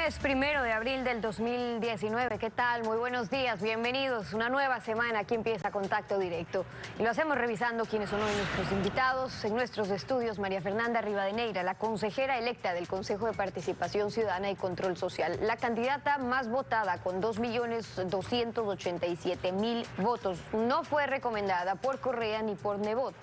Lunes 1 de abril del 2019. ¿Qué tal? Muy buenos días, bienvenidos. Una nueva semana, aquí empieza Contacto Directo. Y lo hacemos revisando quiénes son hoy nuestros invitados. En nuestros estudios, María Fernanda Rivadeneira, la consejera electa del Consejo de Participación Ciudadana y Control Social. La candidata más votada con 2.287.000 votos. No fue recomendada por Correa ni por Nebot.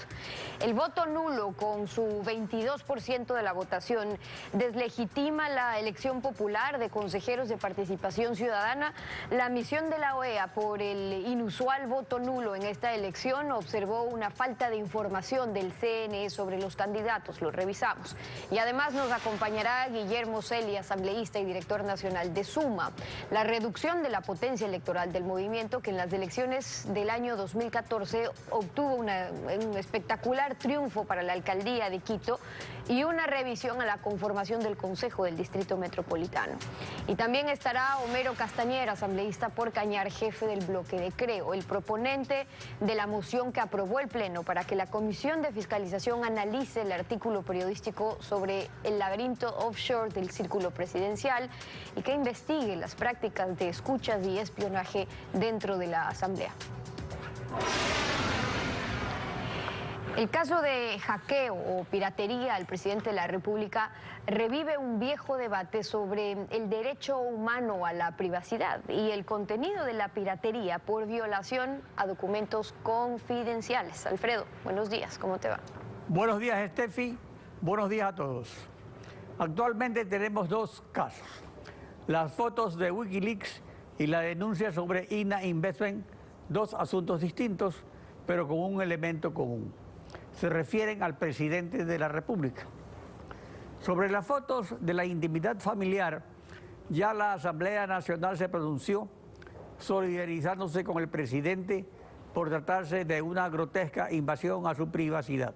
El voto nulo, con su 22% de la votación, deslegitima la elección popular de consejeros de participación ciudadana. La misión de la OEA por el inusual voto nulo en esta elección observó una falta de información del CNE sobre los candidatos. Lo revisamos. Y además nos acompañará Guillermo Celi, asambleísta y director nacional de Suma. La reducción de la potencia electoral del movimiento, que en las elecciones del año 2014 obtuvo un espectacular triunfo para la alcaldía de Quito, y una revisión a la conformación del Consejo del Distrito Metropolitano. Y también estará Homero Castañera, asambleísta por Cañar, jefe del bloque de Creo, el proponente de la moción que aprobó el Pleno para que la Comisión de Fiscalización analice el artículo periodístico sobre el laberinto offshore del Círculo Presidencial y que investigue las prácticas de escuchas y espionaje dentro de la Asamblea. El caso de hackeo o piratería al presidente de la República revive un viejo debate sobre el derecho humano a la privacidad y el contenido de la piratería por violación a documentos confidenciales. Alfredo, buenos días, ¿cómo te va? Buenos días, Steffi. Buenos días a todos. Actualmente tenemos dos casos: las fotos de Wikileaks y la denuncia sobre INA Investment, dos asuntos distintos, pero con un elemento común. Se refieren al presidente de la República. Sobre las fotos de la intimidad familiar, ya la Asamblea Nacional se pronunció, solidarizándose con el presidente por tratarse de una grotesca invasión a su privacidad.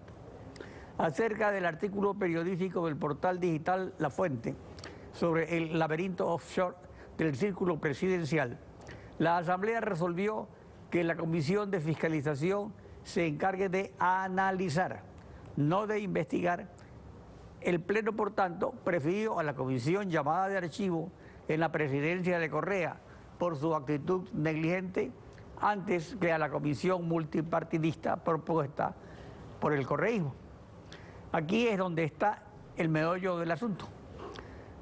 Acerca del artículo periodístico del portal digital La Fuente sobre el laberinto offshore del Círculo Presidencial, la Asamblea resolvió que la Comisión de Fiscalización se encargue de analizar, no de investigar. El Pleno, por tanto, prefirió a la comisión llamada de archivo en la presidencia de Correa por su actitud negligente antes que a la comisión multipartidista propuesta por el correísmo. Aquí es donde está el meollo del asunto,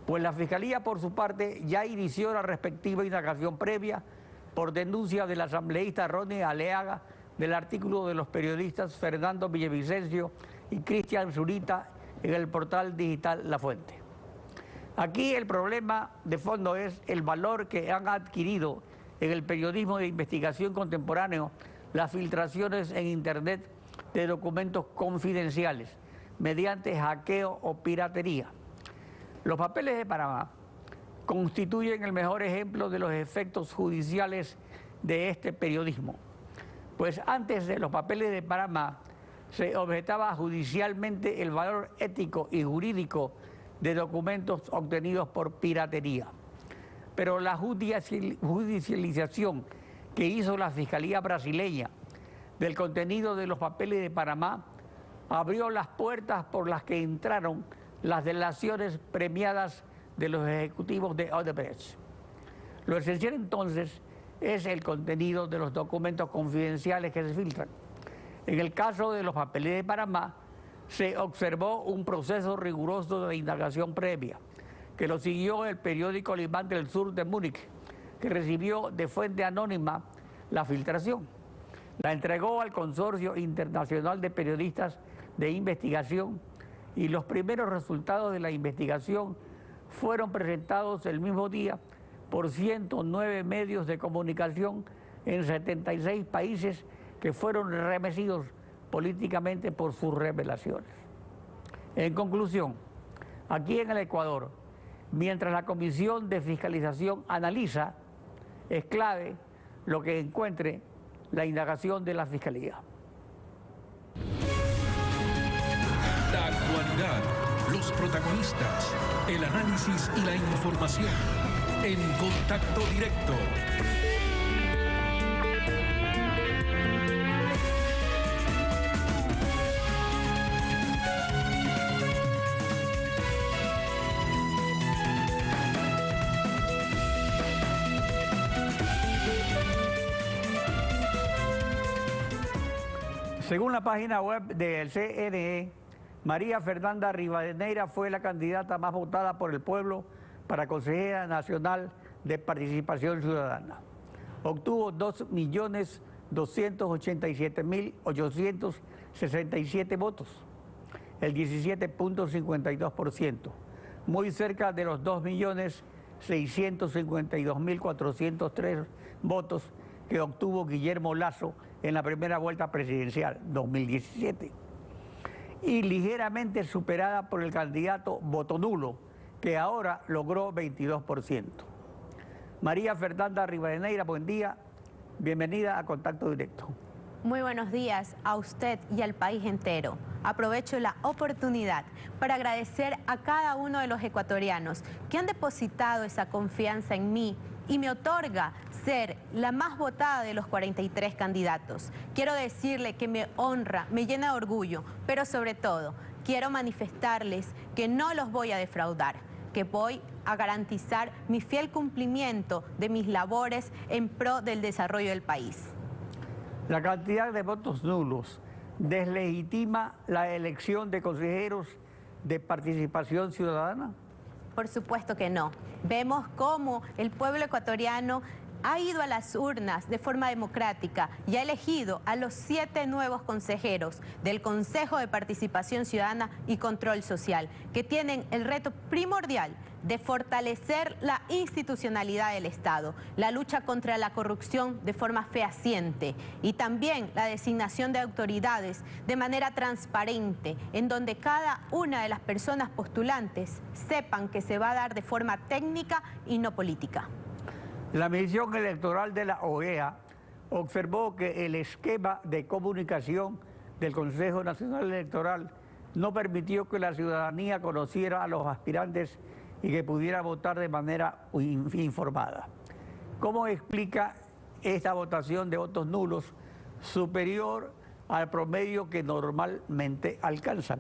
pues la Fiscalía, por su parte, ya inició la respectiva indagación previa por denuncia del asambleísta Ronnie Aleaga del artículo de los periodistas Fernando Villavicencio y Cristian Zurita en el portal digital La Fuente. Aquí el problema de fondo es el valor que han adquirido en el periodismo de investigación contemporáneo las filtraciones en Internet de documentos confidenciales mediante hackeo o piratería. Los papeles de Panamá constituyen el mejor ejemplo de los efectos judiciales de este periodismo. Pues antes de los papeles de Panamá se objetaba judicialmente el valor ético y jurídico de documentos obtenidos por piratería. Pero la judicialización que hizo la Fiscalía brasileña del contenido de los papeles de Panamá abrió las puertas por las que entraron las delaciones premiadas de los ejecutivos de Odebrecht. Lo esencial entonces es el contenido de los documentos confidenciales que se filtran. En el caso de los papeles de Panamá, se observó un proceso riguroso de indagación previa, que lo siguió el periódico Alemán del Sur de Múnich, que recibió de fuente anónima la filtración. La entregó al Consorcio Internacional de Periodistas de Investigación y los primeros resultados de la investigación fueron presentados el mismo día por 109 medios de comunicación en 76 países que fueron remecidos políticamente por sus revelaciones. En conclusión, aquí en el Ecuador, mientras la Comisión de Fiscalización analiza, es clave lo que encuentre la indagación de la Fiscalía. La actualidad, los protagonistas, el análisis y la información en Contacto Directo. Según la página web del CNE, María Fernanda Rivadeneira fue la candidata más votada por el pueblo para Consejera Nacional de Participación Ciudadana. Obtuvo 2.287.867 votos, el 17.52%, muy cerca de los 2.652.403 votos que obtuvo Guillermo Lasso en la primera vuelta presidencial 2017, y ligeramente superada por el candidato voto nulo, que ahora logró 22%. María Fernanda Rivadeneira, buen día, bienvenida a Contacto Directo. Muy buenos días a usted y al país entero. Aprovecho la oportunidad para agradecer a cada uno de los ecuatorianos que han depositado esa confianza en mí y me otorga ser la más votada de los 43 candidatos. Quiero decirle que me honra, me llena de orgullo, pero sobre todo quiero manifestarles que no los voy a defraudar, que voy a garantizar mi fiel cumplimiento de mis labores en pro del desarrollo del país. La cantidad de votos nulos deslegitima la elección de consejeros de participación ciudadana. Por supuesto que no. Vemos cómo el pueblo ecuatoriano ha ido a las urnas de forma democrática y ha elegido a los 7 nuevos consejeros del Consejo de Participación Ciudadana y Control Social, que tienen el reto primordial de fortalecer la institucionalidad del Estado, la lucha contra la corrupción de forma fehaciente y también la designación de autoridades de manera transparente, en donde cada una de las personas postulantes sepan que se va a dar de forma técnica y no política. La misión electoral de la OEA observó que el esquema de comunicación del Consejo Nacional Electoral no permitió que la ciudadanía conociera a los aspirantes y que pudiera votar de manera informada. ¿Cómo explica esta votación de votos nulos superior al promedio que normalmente alcanzan?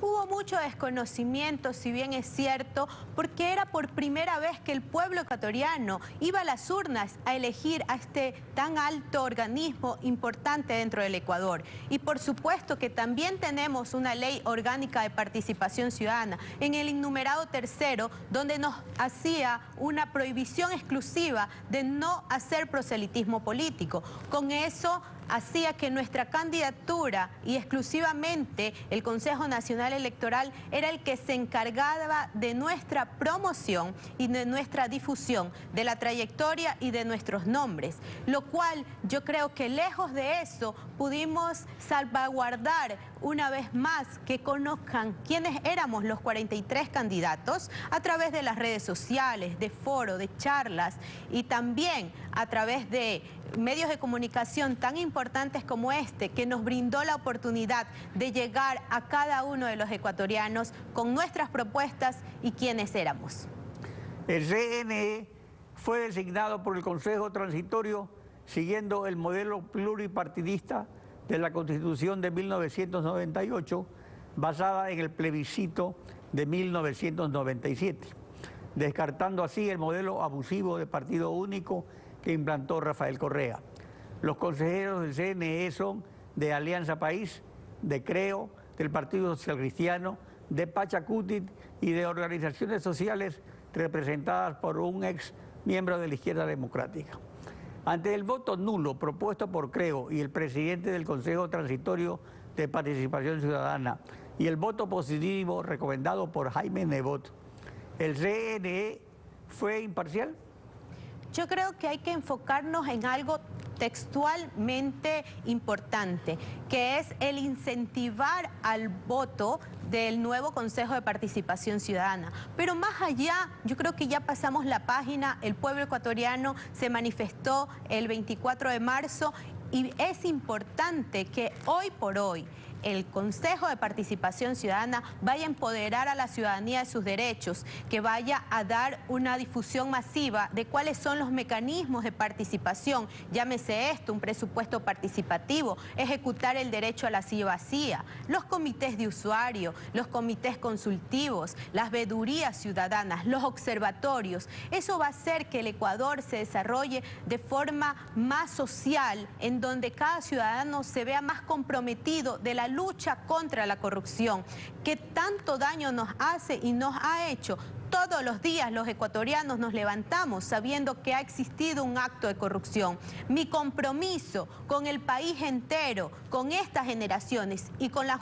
Hubo mucho desconocimiento, si bien es cierto, porque era por primera vez que el pueblo ecuatoriano iba a las urnas a elegir a este tan alto organismo importante dentro del Ecuador. Y por supuesto que también tenemos una ley orgánica de participación ciudadana en el innumerado tercero, donde nos hacía una prohibición exclusiva de no hacer proselitismo político. Con eso hacía que nuestra candidatura y exclusivamente el Consejo Nacional Electoral era el que se encargaba de nuestra promoción y de nuestra difusión de la trayectoria y de nuestros nombres, lo cual yo creo que lejos de eso pudimos salvaguardar una vez más que conozcan quiénes éramos los 43 candidatos a través de las redes sociales, de foros, de charlas y también a través de medios de comunicación tan importantes como este, que nos brindó la oportunidad de llegar a cada uno de los ecuatorianos con nuestras propuestas y quiénes éramos. El CNE fue designado por el Consejo Transitorio siguiendo el modelo pluripartidista de la Constitución de 1998, basada en el plebiscito de 1997, descartando así el modelo abusivo de partido único que implantó Rafael Correa. Los consejeros del CNE son de Alianza País, de CREO, del Partido Social Cristiano, de Pachacuti y de organizaciones sociales representadas por un ex miembro de la Izquierda Democrática. Ante el voto nulo propuesto por CREO y el presidente del Consejo Transitorio de Participación Ciudadana y el voto positivo recomendado por Jaime Nebot, ¿el CNE fue imparcial? Yo creo que hay que enfocarnos en algo textualmente importante, que es el incentivar al voto del nuevo Consejo de Participación Ciudadana. Pero más allá, yo creo que ya pasamos la página, el pueblo ecuatoriano se manifestó el 24 de marzo y es importante que hoy por hoy el Consejo de Participación Ciudadana vaya a empoderar a la ciudadanía de sus derechos, que vaya a dar una difusión masiva de cuáles son los mecanismos de participación, llámese esto, un presupuesto participativo, ejecutar el derecho a la silla vacía, los comités de usuario, los comités consultivos, las veedurías ciudadanas, los observatorios. Eso va a hacer que el Ecuador se desarrolle de forma más social, en donde cada ciudadano se vea más comprometido de la lucha contra la corrupción, que tanto daño nos hace y nos ha hecho. Todos los días los ecuatorianos nos levantamos sabiendo que ha existido un acto de corrupción. Mi compromiso con el país entero, con estas generaciones y con las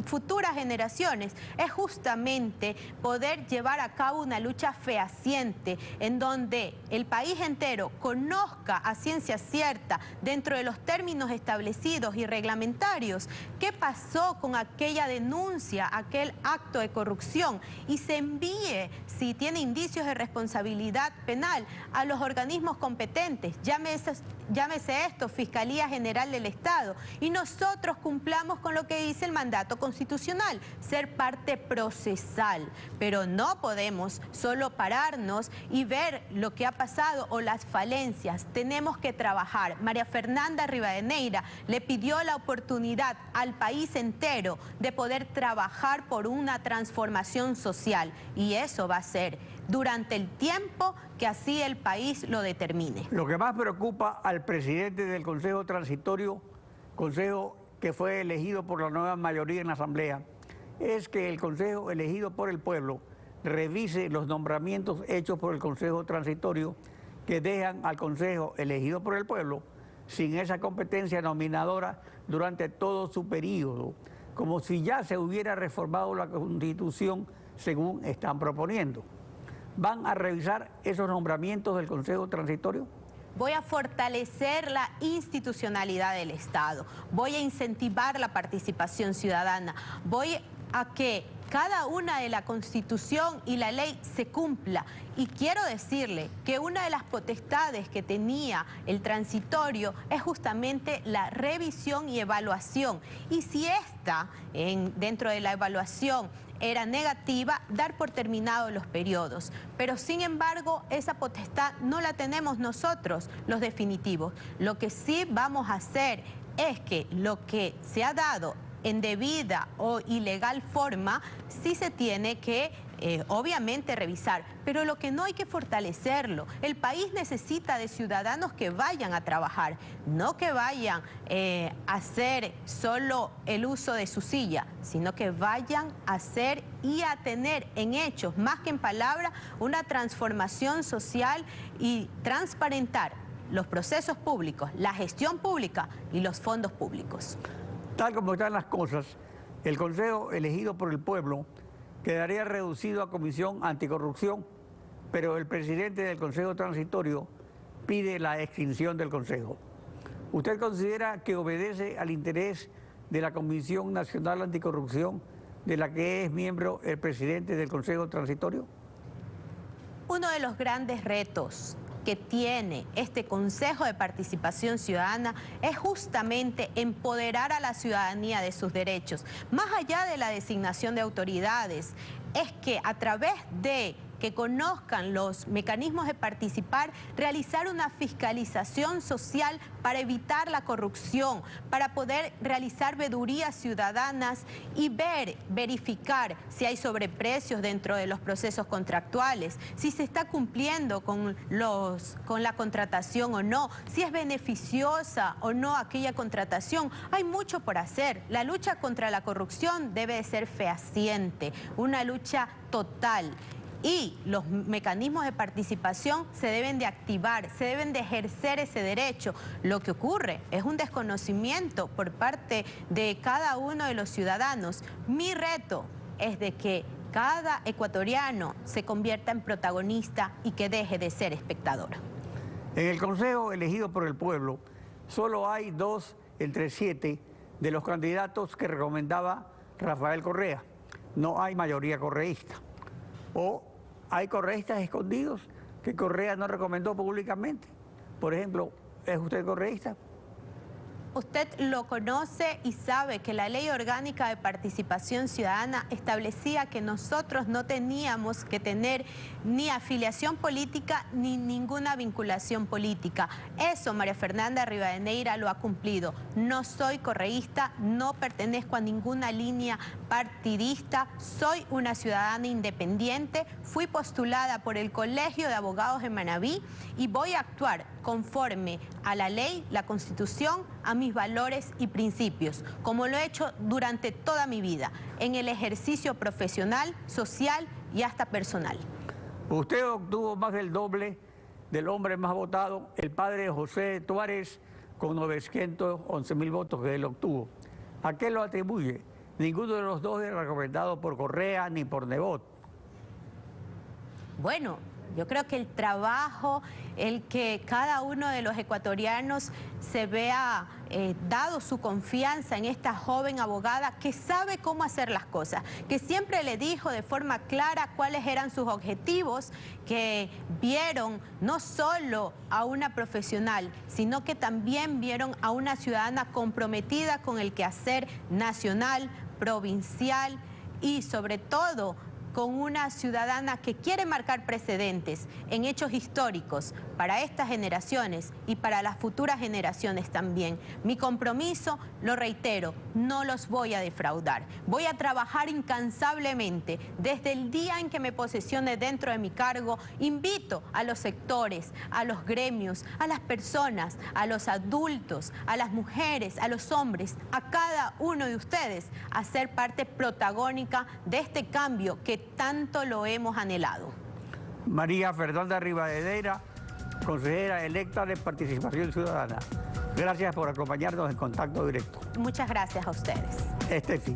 futuras generaciones es justamente poder llevar a cabo una lucha fehaciente en donde el país entero conozca a ciencia cierta, dentro de los términos establecidos y reglamentarios, qué pasó con aquella denuncia, aquel acto de corrupción, y se envíe, si tiene indicios de responsabilidad penal, a los organismos competentes, llámese esto, Fiscalía General del Estado, y nosotros cumplamos con lo que dice el mandato constitucional, ser parte procesal. Pero no podemos solo pararnos y ver lo que ha pasado o las falencias. Tenemos que trabajar. María Fernanda Rivadeneira le pidió la oportunidad al país entero de poder trabajar por una transformación social, y eso va a ser durante el tiempo que así el país lo determine. Lo que más preocupa al presidente del Consejo Transitorio, consejo que fue elegido por la nueva mayoría en la Asamblea, es que el Consejo elegido por el pueblo revise los nombramientos hechos por el Consejo Transitorio, que dejan al Consejo elegido por el pueblo sin esa competencia nominadora durante todo su periodo, como si ya se hubiera reformado la Constitución según están proponiendo. ¿Van a revisar esos nombramientos del Consejo Transitorio? Voy a fortalecer la institucionalidad del Estado, voy a incentivar la participación ciudadana, voy a que cada una de la Constitución y la ley se cumpla. Y quiero decirle que una de las potestades que tenía el transitorio es justamente la revisión y evaluación. Y si esta, dentro de la evaluación, era negativa, dar por terminados los periodos. Pero sin embargo, esa potestad no la tenemos nosotros, los definitivos. Lo que sí vamos a hacer es que lo que se ha dado en debida o ilegal forma, sí se tiene que obviamente revisar, pero lo que no hay que fortalecerlo. El país necesita de ciudadanos que vayan a trabajar, no que vayan a hacer solo el uso de su silla, sino que vayan a hacer y a tener en hechos, más que en palabras, una transformación social y transparentar los procesos públicos, la gestión pública y los fondos públicos. Tal como están las cosas, el Consejo elegido por el pueblo quedaría reducido a Comisión Anticorrupción, pero el presidente del Consejo Transitorio pide la extinción del Consejo. ¿Usted considera que obedece al interés de la Comisión Nacional Anticorrupción, de la que es miembro el presidente del Consejo Transitorio? Uno de los grandes retos que tiene este Consejo de Participación Ciudadana es justamente empoderar a la ciudadanía de sus derechos. Más allá de la designación de autoridades, es que a través de que conozcan los mecanismos de participar, realizar una fiscalización social para evitar la corrupción, para poder realizar veedurías ciudadanas y verificar si hay sobreprecios dentro de los procesos contractuales, si se está cumpliendo con la contratación o no, si es beneficiosa o no aquella contratación. Hay mucho por hacer. La lucha contra la corrupción debe de ser fehaciente, una lucha total. Y los mecanismos de participación se deben de activar, se deben de ejercer ese derecho. Lo que ocurre es un desconocimiento por parte de cada uno de los ciudadanos. Mi reto es de que cada ecuatoriano se convierta en protagonista y que deje de ser espectador. En el Consejo elegido por el pueblo, solo hay 2 entre 7 de los candidatos que recomendaba Rafael Correa. No hay mayoría correísta. O hay correístas escondidos que Correa no recomendó públicamente. Por ejemplo, ¿es usted correísta? usted lo conoce y sabe que la Ley Orgánica de Participación Ciudadana establecía que nosotros no teníamos que tener ni afiliación política ni ninguna vinculación política. Eso María Fernanda Rivadeneira lo ha cumplido. No soy correísta, no pertenezco a ninguna línea partidista, soy una ciudadana independiente, fui postulada por el Colegio de Abogados de Manabí y voy a actuar conforme a la ley, la Constitución, a mis valores y principios, como lo he hecho durante toda mi vida, en el ejercicio profesional, social y hasta personal. Usted obtuvo más del doble del hombre más votado, el padre José Tuárez, con 911.000 votos que él obtuvo. ¿A qué lo atribuye? Ninguno de los dos es recomendado por Correa ni por Nebot. Bueno, yo creo que el trabajo, el que cada uno de los ecuatorianos se vea dado su confianza en esta joven abogada que sabe cómo hacer las cosas, que siempre le dijo de forma clara cuáles eran sus objetivos, que vieron no solo a una profesional, sino que también vieron a una ciudadana comprometida con el quehacer nacional, provincial y sobre todo con una ciudadana que quiere marcar precedentes en hechos históricos para estas generaciones y para las futuras generaciones también. Mi compromiso, lo reitero, no los voy a defraudar. Voy a trabajar incansablemente desde el día en que me posesione dentro de mi cargo. Invito a los sectores, a los gremios, a las personas, a los adultos, a las mujeres, a los hombres, a cada uno de ustedes a ser parte protagónica de este cambio que tanto lo hemos anhelado. María Fernanda Rivadeneira, consejera electa de Participación Ciudadana. Gracias por acompañarnos en Contacto Directo. Muchas gracias a ustedes. Estefi.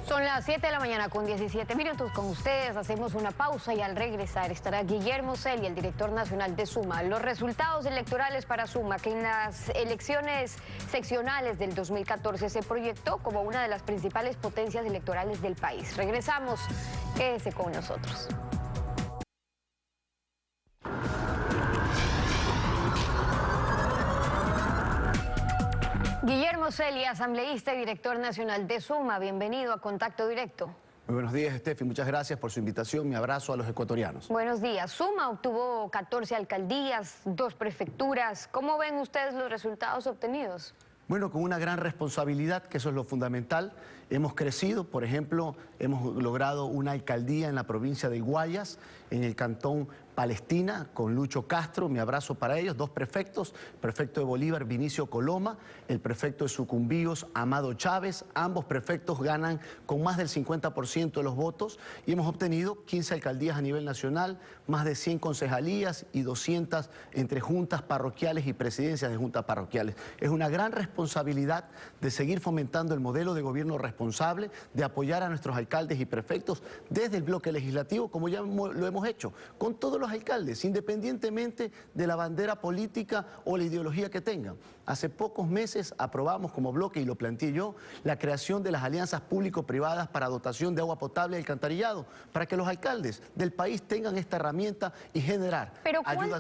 Son las 7 de la mañana con 17 minutos con ustedes. Hacemos una pausa y al regresar estará Guillermo Celia, el director nacional de Suma. Los resultados electorales para Suma, que en las elecciones seccionales del 2014 se proyectó como una de las principales potencias electorales del país. Regresamos, quédese con nosotros. Guillermo Celia, asambleísta y director nacional de Suma, bienvenido a Contacto Directo. Muy buenos días, Estefi. Muchas gracias por su invitación. Mi abrazo a los ecuatorianos. Buenos días. Suma obtuvo 14 alcaldías, 2 prefecturas. ¿Cómo ven ustedes los resultados obtenidos? Bueno, con una gran responsabilidad, que eso es lo fundamental. Hemos crecido, por ejemplo, hemos logrado una alcaldía en la provincia de Guayas, en el cantón Palestina, con Lucho Castro, mi abrazo para ellos, 2 prefectos, prefecto de Bolívar, Vinicio Coloma, el prefecto de Sucumbíos, Amado Chávez. Ambos prefectos ganan con más del 50% de los votos y hemos obtenido 15 alcaldías a nivel nacional, más de 100 concejalías y 200 entre juntas parroquiales y presidencias de juntas parroquiales. Es una gran responsabilidad de seguir fomentando el modelo de gobierno responsable, de apoyar a nuestros alcaldes y prefectos desde el bloque legislativo, como ya lo hemos hecho, con todos los alcaldes, independientemente de la bandera política o la ideología que tengan. Hace pocos meses aprobamos como bloque, y lo planteé yo, la creación de las alianzas público-privadas para dotación de agua potable y alcantarillado, para que los alcaldes del país tengan esta herramienta y generar Pero ayuda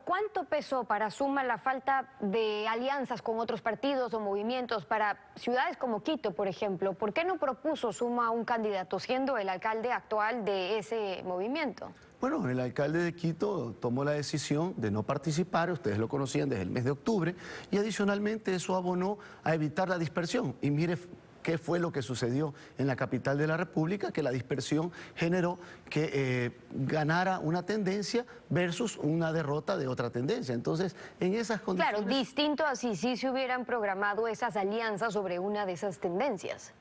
¿cuánto pesó para Suma la falta de alianzas con otros partidos o movimientos para ciudades como Quito, por ejemplo? ¿Por qué no propuso Suma un candidato siendo el alcalde actual de ese movimiento? Bueno, el alcalde de Quito tomó la decisión de no participar, ustedes lo conocían desde el mes de octubre, y adicionalmente eso abonó a evitar la dispersión. Y mire qué fue lo que sucedió en la capital de la República, que la dispersión generó que ganara una tendencia versus una derrota de otra tendencia. Entonces, en esas condiciones... Claro, distinto a si sí se hubieran programado esas alianzas sobre una de esas tendencias.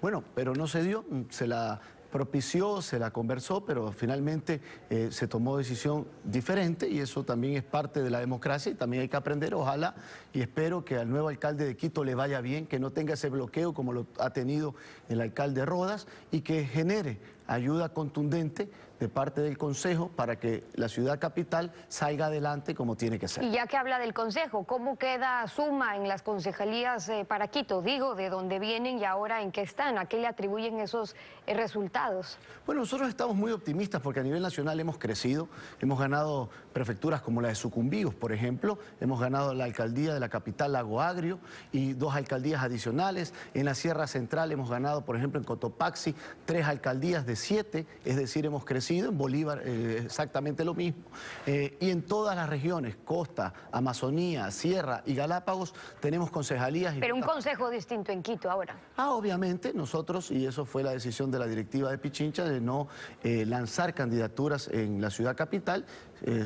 Bueno, pero no se dio, se la propició, se la conversó, pero finalmente se tomó decisión diferente y eso también es parte de la democracia y también hay que aprender, ojalá, y espero que al nuevo alcalde de Quito le vaya bien, que no tenga ese bloqueo como lo ha tenido el alcalde Rodas y que genere ayuda contundente de parte del Consejo para que la ciudad capital salga adelante como tiene que ser. Y ya que habla del Consejo, ¿cómo queda Suma en las concejalías para Quito? Digo, ¿de dónde vienen y ahora en qué están? ¿A qué le atribuyen esos resultados? Bueno, nosotros estamos muy optimistas porque a nivel nacional hemos crecido, hemos ganado prefecturas como la de Sucumbíos, por ejemplo, hemos ganado la alcaldía de la capital Lago Agrio y 2 alcaldías adicionales. En la Sierra Central hemos ganado, por ejemplo, en Cotopaxi, 3 alcaldías de 7, es decir, hemos crecido. En Bolívar exactamente lo mismo. Y en todas las regiones, costa, Amazonía, Sierra y Galápagos, tenemos concejalías. Pero un consejo distinto en Quito ahora. Obviamente nosotros, y eso fue la decisión de la directiva de Pichincha, de no lanzar candidaturas en la ciudad capital,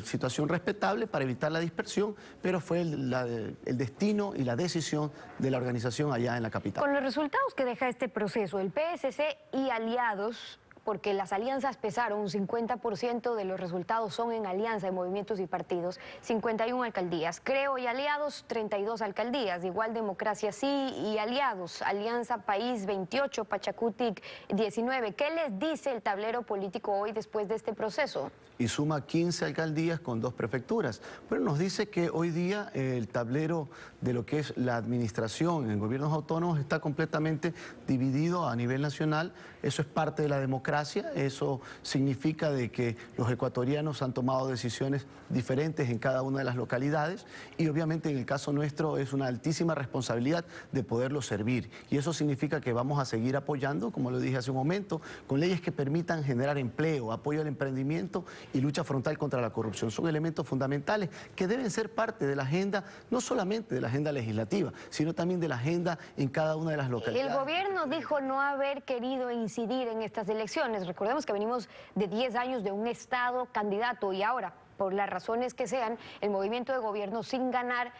situación respetable para evitar la dispersión, pero fue el destino y la decisión de la organización allá en la capital. Con los resultados que deja este proceso, el PSC y aliados, porque las alianzas pesaron, un 50% de los resultados son en alianza de movimientos y partidos, 51 alcaldías. Creo y aliados, 32 alcaldías. Igual Democracia Sí y aliados. Alianza País, 28, Pachacutic, 19. ¿Qué les dice el tablero político hoy después de este proceso? Y suma 15 alcaldías con 2 prefecturas. Bueno, nos dice que hoy día el tablero de lo que es la administración en gobiernos autónomos está completamente dividido a nivel nacional. Eso es parte de la democracia, eso significa de que los ecuatorianos han tomado decisiones diferentes en cada una de las localidades y obviamente en el caso nuestro es una altísima responsabilidad de poderlo servir. Y eso significa que vamos a seguir apoyando, como lo dije hace un momento, con leyes que permitan generar empleo, apoyo al emprendimiento y lucha frontal contra la corrupción. Son elementos fundamentales que deben ser parte de la agenda, no solamente de la agenda legislativa, sino también de la agenda en cada una de las localidades. El gobierno dijo no haber querido incidir en estas elecciones. Recordemos que venimos de 10 años de un Estado candidato y ahora, por las razones que sean, el movimiento de gobierno sin ganar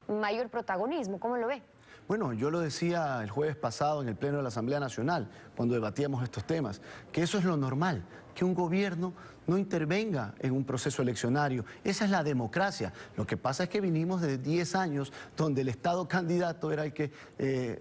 mayor protagonismo. ¿Cómo lo ve? Bueno, yo lo decía el jueves pasado en el Pleno de la Asamblea Nacional, cuando debatíamos estos temas, que eso es lo normal, que un gobierno no intervenga en un proceso eleccionario. Esa es la democracia. Lo que pasa es que vinimos de 10 años donde el Estado candidato era el que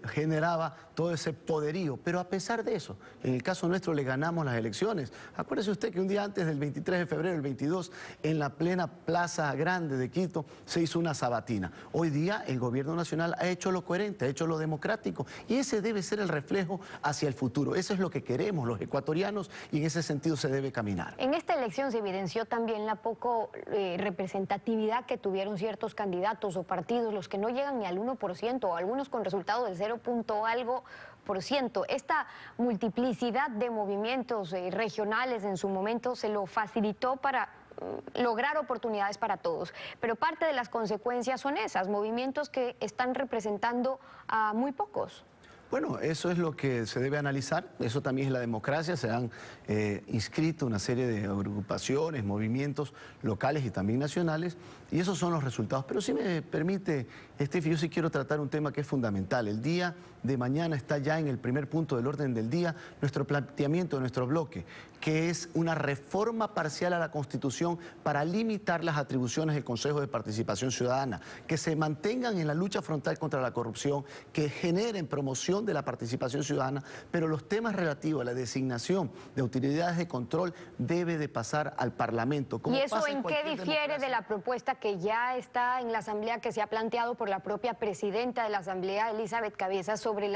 generaba todo ese poderío. Pero a pesar de eso, en el caso nuestro le ganamos las elecciones. Acuérdese usted que un día antes del 23 de febrero, el 22, en la plena Plaza Grande de Quito, se hizo una sabatina. Hoy día el gobierno nacional ha hecho lo coherente, ha hecho lo democrático. Y ese debe ser el reflejo hacia el futuro. Eso es lo que queremos los ecuatorianos y en ese sentido se debe caminar. En esta elección se evidenció también la poco representatividad que tuvieron ciertos candidatos o partidos, los que no llegan ni al 1% o algunos con resultado del 0. algo por ciento. Esta multiplicidad de movimientos regionales en su momento se lo facilitó para lograr oportunidades para todos, pero parte de las consecuencias son esas, movimientos que están representando a muy pocos. Bueno, eso es lo que se debe analizar, eso también es la democracia, se han inscrito una serie de agrupaciones, movimientos locales y también nacionales, y esos son los resultados. Pero si me permite, Estefi, yo sí quiero tratar un tema que es fundamental. El día de mañana está ya en el primer punto del orden del día nuestro planteamiento de nuestro bloque, que es una reforma parcial a la Constitución para limitar las atribuciones del Consejo de Participación Ciudadana, que se mantengan en la lucha frontal contra la corrupción, que generen promoción de la participación ciudadana, pero los temas relativos a la designación de autoridades de control debe de pasar al Parlamento. ¿Y eso en qué difiere de la propuesta que ya está en la Asamblea, que se ha planteado por la propia presidenta de la Asamblea, Elizabeth Cabezas, sobre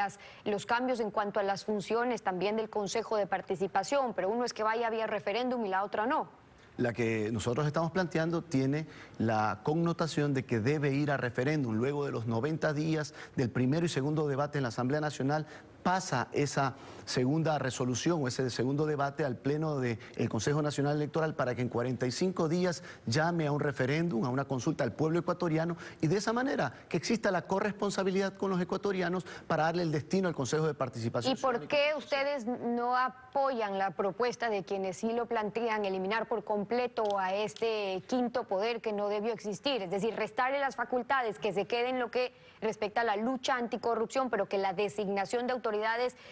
los cambios en cuanto a las funciones también del Consejo de Participación? Pero uno es que vaya vía referéndum y la otra no. La que nosotros estamos planteando tiene la connotación de que debe ir a referéndum. Luego de los 90 días del primero y segundo debate en la Asamblea Nacional, pasa esa segunda resolución o ese segundo debate al Pleno del Consejo Nacional Electoral para que en 45 días llame a un referéndum, a una consulta al pueblo ecuatoriano y de esa manera que exista la corresponsabilidad con los ecuatorianos para darle el destino al Consejo de Participación. ¿Y por qué ustedes no apoyan la propuesta de quienes sí lo plantean, eliminar por completo a este quinto poder que no debió existir? Es decir, restarle las facultades, que se quede en lo que respecta a la lucha anticorrupción, pero que la designación de autoridades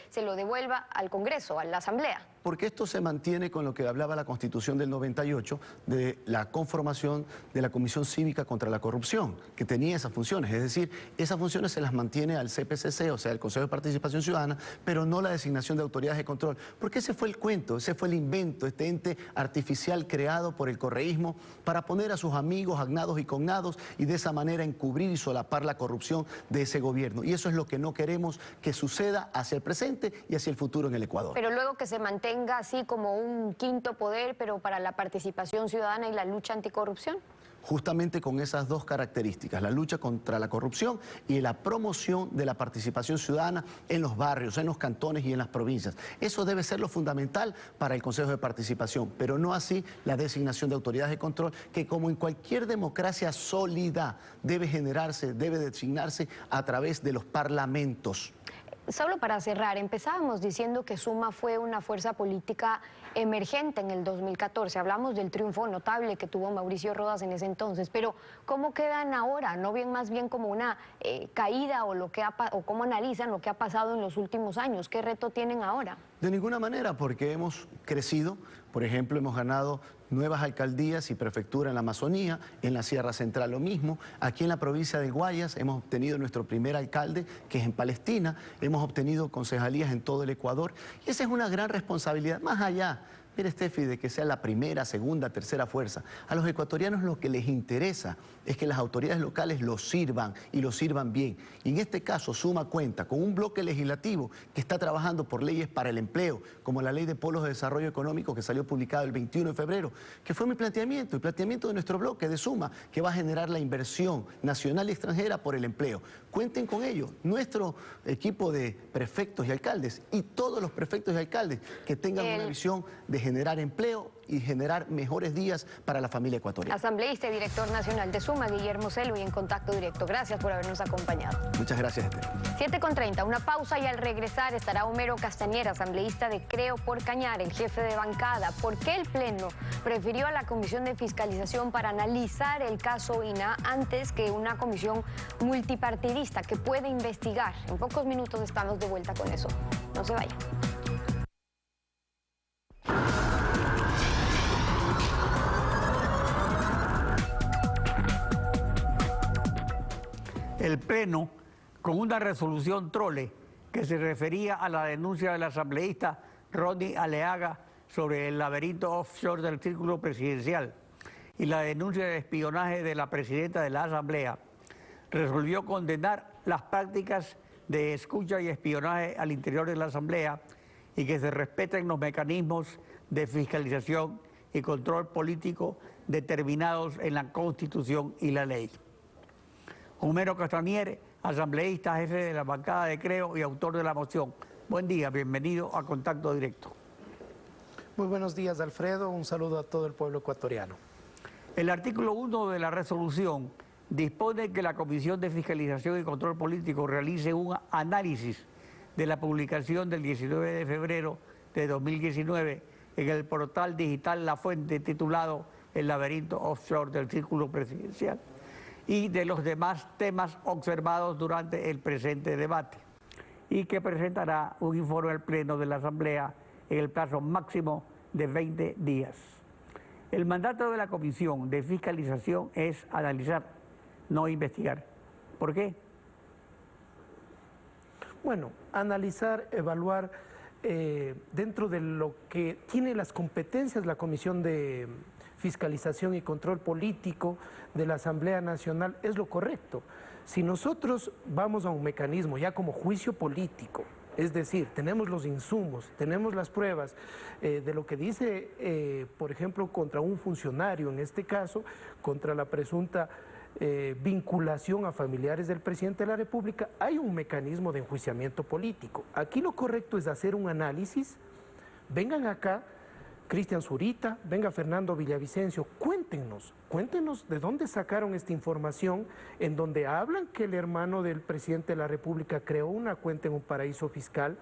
se lo devuelva al Congreso, a la Asamblea. porque esto se mantiene con lo que hablaba la Constitución del 98 de la conformación de la Comisión Cívica contra la Corrupción, que tenía esas funciones. Es decir, esas funciones se las mantiene al CPCC, o sea, el Consejo de Participación Ciudadana, pero no la designación de autoridades de control. Porque ese fue el cuento, ese fue el invento, este ente artificial creado por el correísmo para poner a sus amigos, agnados y cognados y de esa manera encubrir y solapar la corrupción de ese gobierno. Y eso es lo que no queremos que suceda hacia el presente y hacia el futuro en el Ecuador. Pero luego que se mantenga así como un quinto poder, pero para la participación ciudadana y la lucha anticorrupción. Justamente con esas dos características, la lucha contra la corrupción y la promoción de la participación ciudadana en los barrios, en los cantones y en las provincias. Eso debe ser lo fundamental para el Consejo de Participación, pero no así la designación de autoridades de control, que como en cualquier democracia sólida debe generarse, debe designarse a través de los parlamentos. Solo para cerrar, empezábamos diciendo que Suma fue una fuerza política emergente en el 2014. Hablamos del triunfo notable que tuvo Mauricio Rodas en ese entonces, pero ¿cómo quedan ahora? ¿No bien más bien como una caída o cómo analizan lo que ha pasado en los últimos años? ¿Qué reto tienen ahora? De ninguna manera, porque hemos crecido. Por ejemplo, hemos ganado nuevas alcaldías y prefectura en la Amazonía, en la Sierra Central lo mismo. Aquí en la provincia del Guayas hemos obtenido nuestro primer alcalde, que es en Palestina. Hemos obtenido concejalías en todo el Ecuador. Y esa es una gran responsabilidad, más allá. Mire, Steffi, de que sea la primera, segunda, tercera fuerza. A los ecuatorianos lo que les interesa es que las autoridades locales lo sirvan y lo sirvan bien. Y en este caso, Suma cuenta con un bloque legislativo que está trabajando por leyes para el empleo, como la Ley de Polos de Desarrollo Económico que salió publicada el 21 de febrero, que fue mi planteamiento, el planteamiento de nuestro bloque de Suma, que va a generar la inversión nacional y extranjera por el empleo. Cuenten con ello, nuestro equipo de prefectos y alcaldes y todos los prefectos y alcaldes que tengan una visión de generar empleo y generar mejores días para la familia ecuatoriana. Asambleísta y director nacional de Suma, Guillermo Selvi, en Contacto Directo. Gracias por habernos acompañado. Muchas gracias, Esther. 7:30, una pausa y al regresar estará Homero Castañer, asambleísta de Creo por Cañar, el jefe de bancada. ¿Por qué el Pleno prefirió a la Comisión de Fiscalización para analizar el caso INA antes que una comisión multipartidista que puede investigar? En pocos minutos estamos de vuelta con eso. No se vayan. El Pleno, con una resolución trole que se refería a la denuncia del asambleísta Ronnie Aleaga sobre el laberinto offshore del círculo presidencial y la denuncia de espionaje de la presidenta de la Asamblea, resolvió condenar las prácticas de escucha y espionaje al interior de la Asamblea y que se respeten los mecanismos de fiscalización y control político determinados en la Constitución y la ley. Homero Castañer, asambleísta, jefe de la bancada de Creo y autor de la moción. Buen día, bienvenido a Contacto Directo. Muy buenos días, Alfredo. Un saludo a todo el pueblo ecuatoriano. El artículo 1 de la resolución dispone que la Comisión de Fiscalización y Control Político realice un análisis de la publicación del 19 de febrero de 2019 en el portal digital La Fuente titulado El laberinto offshore del círculo presidencial y de los demás temas observados durante el presente debate, y que presentará un informe al Pleno de la Asamblea en el plazo máximo de 20 días. El mandato de la Comisión de Fiscalización es analizar, no investigar. ¿Por qué? Bueno, analizar, evaluar dentro de lo que tiene las competencias la Comisión de Fiscalización y Control Político de la Asamblea Nacional es lo correcto. Si nosotros vamos a un mecanismo ya como juicio político, es decir, tenemos los insumos, tenemos las pruebas de lo que dice, por ejemplo, contra un funcionario, en este caso, contra la presunta vinculación a familiares del presidente de la República, hay un mecanismo de enjuiciamiento político. Aquí lo correcto es hacer un análisis, vengan acá, Cristian Zurita, venga Fernando Villavicencio, cuéntenos de dónde sacaron esta información en donde hablan que el hermano del presidente de la República creó una cuenta en un paraíso fiscal,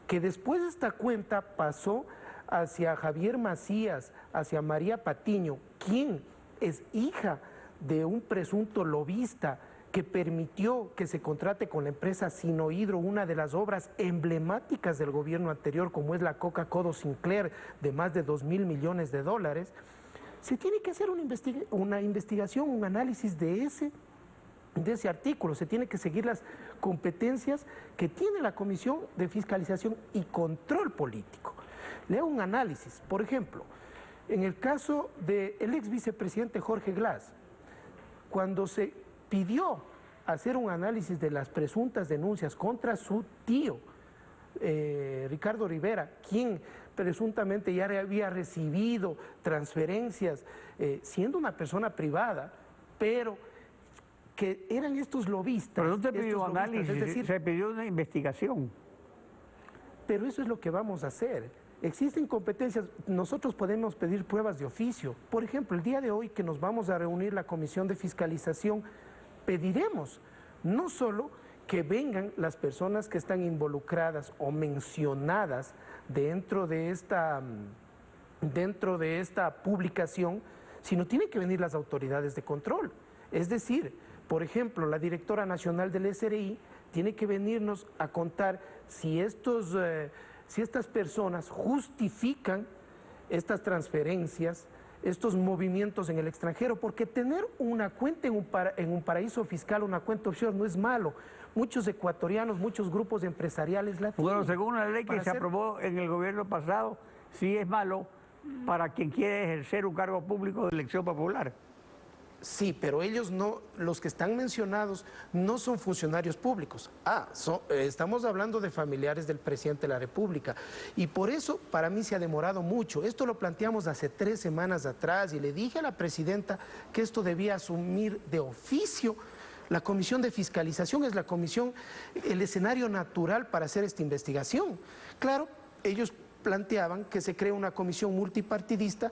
que después esta cuenta pasó hacia Javier Macías, hacia María Patiño, quien es hija de un presunto lobista que permitió que se contrate con la empresa Sinohydro, una de las obras emblemáticas del gobierno anterior, como es la Coca-Cola Sinclair, de más de 2.000 millones de dólares, se tiene que hacer una investigación, un análisis de ese artículo. Se tiene que seguir las competencias que tiene la Comisión de Fiscalización y Control Político. Leo un análisis, por ejemplo, en el caso del ex vicepresidente Jorge Glass, cuando se pidió hacer un análisis de las presuntas denuncias contra su tío, Ricardo Rivera, quien presuntamente ya había recibido transferencias siendo una persona privada, pero que eran estos lobistas. Pero no se pidió análisis, es decir, se pidió una investigación. Pero eso es lo que vamos a hacer. Existen competencias, nosotros podemos pedir pruebas de oficio. Por ejemplo, el día de hoy que nos vamos a reunir la Comisión de Fiscalización, pediremos no solo que vengan las personas que están involucradas o mencionadas dentro de esta publicación, sino tienen que venir las autoridades de control. Es decir, por ejemplo, la directora nacional del SRI tiene que venirnos a contar si estas personas justifican estas transferencias, estos movimientos en el extranjero, porque tener una cuenta en un paraíso fiscal, una cuenta offshore, no es malo. Muchos ecuatorianos, muchos grupos empresariales la tienen. Bueno, según la ley que se aprobó en el gobierno pasado, sí es malo para quien quiere ejercer un cargo público de elección popular. Sí, pero ellos no, los que están mencionados no son funcionarios públicos. Estamos hablando de familiares del presidente de la República. Y por eso para mí se ha demorado mucho. Esto lo planteamos hace 3 semanas atrás y le dije a la presidenta que esto debía asumir de oficio. La Comisión de Fiscalización es el escenario natural para hacer esta investigación. Claro, ellos planteaban que se cree una comisión multipartidista.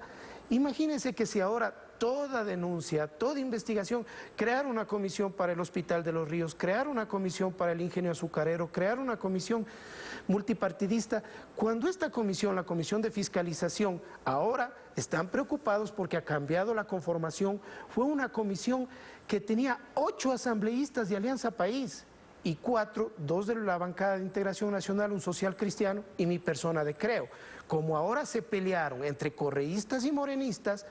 Imagínense que si ahora toda denuncia, toda investigación, crear una comisión para el Hospital de los Ríos, crear una comisión para el ingenio azucarero, crear una comisión multipartidista, cuando esta comisión, la Comisión de Fiscalización, ahora están preocupados porque ha cambiado la conformación, fue una comisión que tenía 8 asambleístas de Alianza País y 4, 2 de la bancada de Integración Nacional, un social cristiano y mi persona de Creo. Como ahora se pelearon entre correístas y morenistas,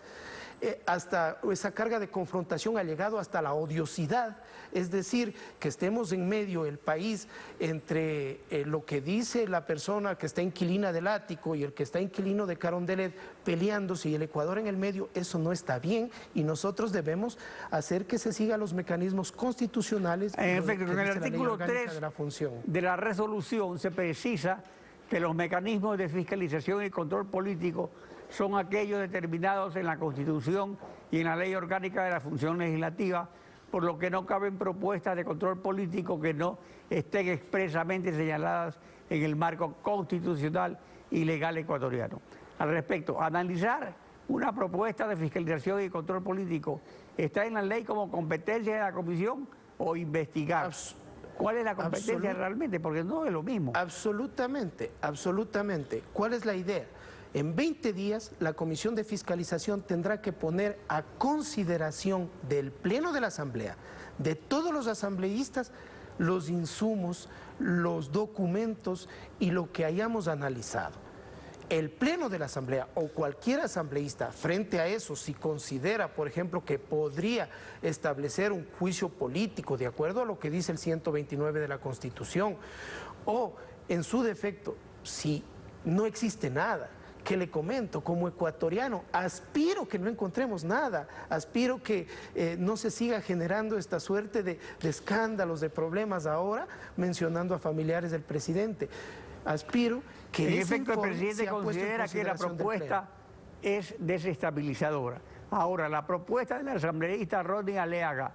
hasta esa carga de confrontación ha llegado hasta la odiosidad, es decir, que estemos en medio el país entre lo que dice la persona que está inquilina del ático y el que está inquilino de Carondelet peleándose y el Ecuador en el medio. Eso no está bien y nosotros debemos hacer que se sigan los mecanismos constitucionales. En efecto, en el artículo 3 de la resolución se precisa que los mecanismos de fiscalización y control político son aquellos determinados en la Constitución y en la Ley Orgánica de la Función Legislativa, por lo que no caben propuestas de control político que no estén expresamente señaladas en el marco constitucional y legal ecuatoriano. Al respecto, analizar una propuesta de fiscalización y control político está en la ley como competencia de la Comisión o investigar. ¿Cuál es la competencia realmente? Porque no es lo mismo. Absolutamente, absolutamente. ¿Cuál es la idea? En 20 días, la Comisión de Fiscalización tendrá que poner a consideración del Pleno de la Asamblea, de todos los asambleístas, los insumos, los documentos y lo que hayamos analizado. El Pleno de la Asamblea o cualquier asambleísta frente a eso, si considera, por ejemplo, que podría establecer un juicio político de acuerdo a lo que dice el 129 de la Constitución, o en su defecto, si no existe nada, que le comento, como ecuatoriano, aspiro que no encontremos nada, aspiro que no se siga generando esta suerte de escándalos, de problemas ahora, mencionando a familiares del presidente. Aspiro que... En efecto, el presidente considera que la propuesta es desestabilizadora. Ahora, la propuesta del asambleísta Rodney Aliaga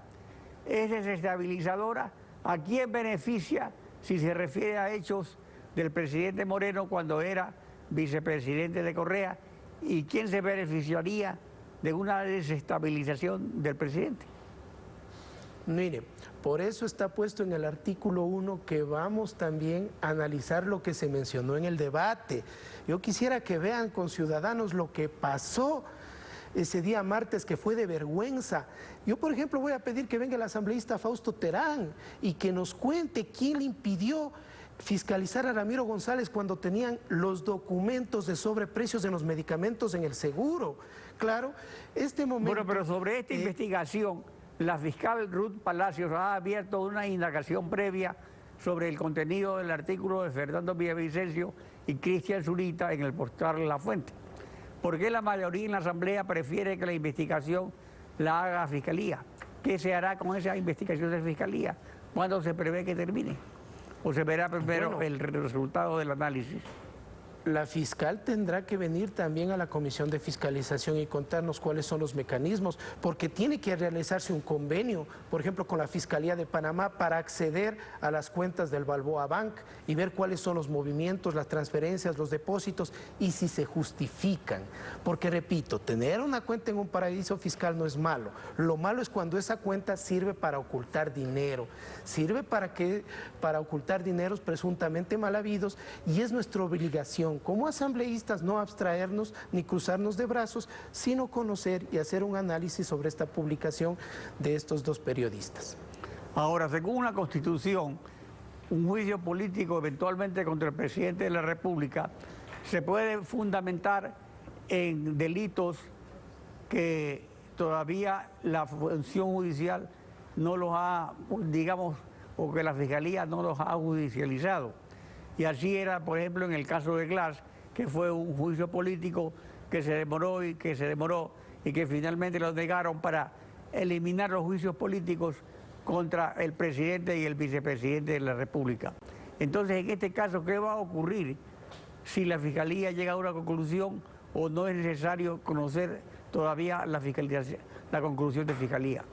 es desestabilizadora. ¿A quién beneficia si se refiere a hechos del presidente Moreno cuando era vicepresidente de Correa? ¿Y quién se beneficiaría de una desestabilización del presidente? Mire, por eso está puesto en el artículo 1 que vamos también a analizar lo que se mencionó en el debate. Yo quisiera que vean con ciudadanos lo que pasó ese día martes que fue de vergüenza. Yo, por ejemplo, voy a pedir que venga el asambleísta Fausto Terán y que nos cuente quién le impidió fiscalizar a Ramiro González cuando tenían los documentos de sobreprecios de los medicamentos en el seguro. Claro, este momento... Bueno, pero sobre esta investigación, la fiscal Ruth Palacios ha abierto una indagación previa sobre el contenido del artículo de Fernando Villavicencio y Cristian Zurita en el portal La Fuente. ¿Por qué la mayoría en la Asamblea prefiere que la investigación la haga la Fiscalía? ¿Qué se hará con esa investigación de Fiscalía? ¿Cuándo se prevé que termine? ¿O se verá primero el resultado del análisis? La fiscal tendrá que venir también a la Comisión de Fiscalización y contarnos cuáles son los mecanismos, porque tiene que realizarse un convenio, por ejemplo, con la Fiscalía de Panamá para acceder a las cuentas del Balboa Bank y ver cuáles son los movimientos, las transferencias, los depósitos y si se justifican. Porque, repito, tener una cuenta en un paraíso fiscal no es malo. Lo malo es cuando esa cuenta sirve para ocultar dinero, sirve para ocultar dineros presuntamente mal habidos, y es nuestra obligación como asambleístas no abstraernos ni cruzarnos de brazos, sino conocer y hacer un análisis sobre esta publicación de estos dos periodistas. Ahora, según la Constitución, un juicio político eventualmente contra el presidente de la República se puede fundamentar en delitos que todavía la función judicial no los ha, digamos, o que la Fiscalía no los ha judicializado. Y así era, por ejemplo, en el caso de Glass, que fue un juicio político que se demoró y que finalmente lo negaron para eliminar los juicios políticos contra el presidente y el vicepresidente de la República. Entonces, en este caso, ¿qué va a ocurrir si la Fiscalía llega a una conclusión o no es necesario conocer todavía la conclusión de Fiscalía?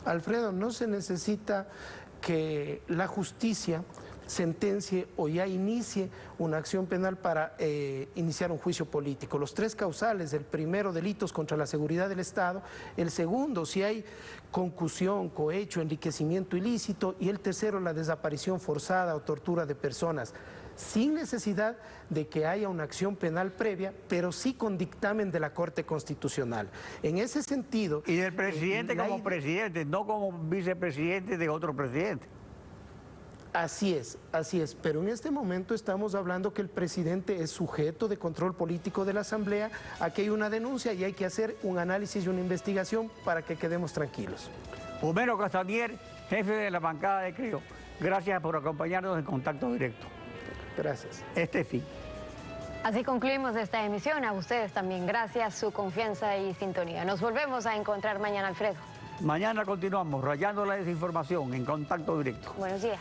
Alfredo, no se necesita que la justicia sentencie o ya inicie una acción penal para iniciar un juicio político. Los tres causales: el primero, delitos contra la seguridad del Estado; el segundo, si hay concusión, cohecho, enriquecimiento ilícito; y el tercero, la desaparición forzada o tortura de personas, sin necesidad de que haya una acción penal previa, pero sí con dictamen de la Corte Constitucional. En ese sentido... Y del presidente como presidente, no como vicepresidente de otro presidente. Así es, pero en este momento estamos hablando que el presidente es sujeto de control político de la Asamblea. Aquí hay una denuncia y hay que hacer un análisis y una investigación para que quedemos tranquilos. Homero Castañer, jefe de la bancada de CREO, gracias por acompañarnos en Contacto Directo. Gracias. Fin. Así concluimos esta emisión. A ustedes también gracias, su confianza y sintonía. Nos volvemos a encontrar mañana, Alfredo. Mañana continuamos rayando la desinformación en Contacto Directo. Buenos días.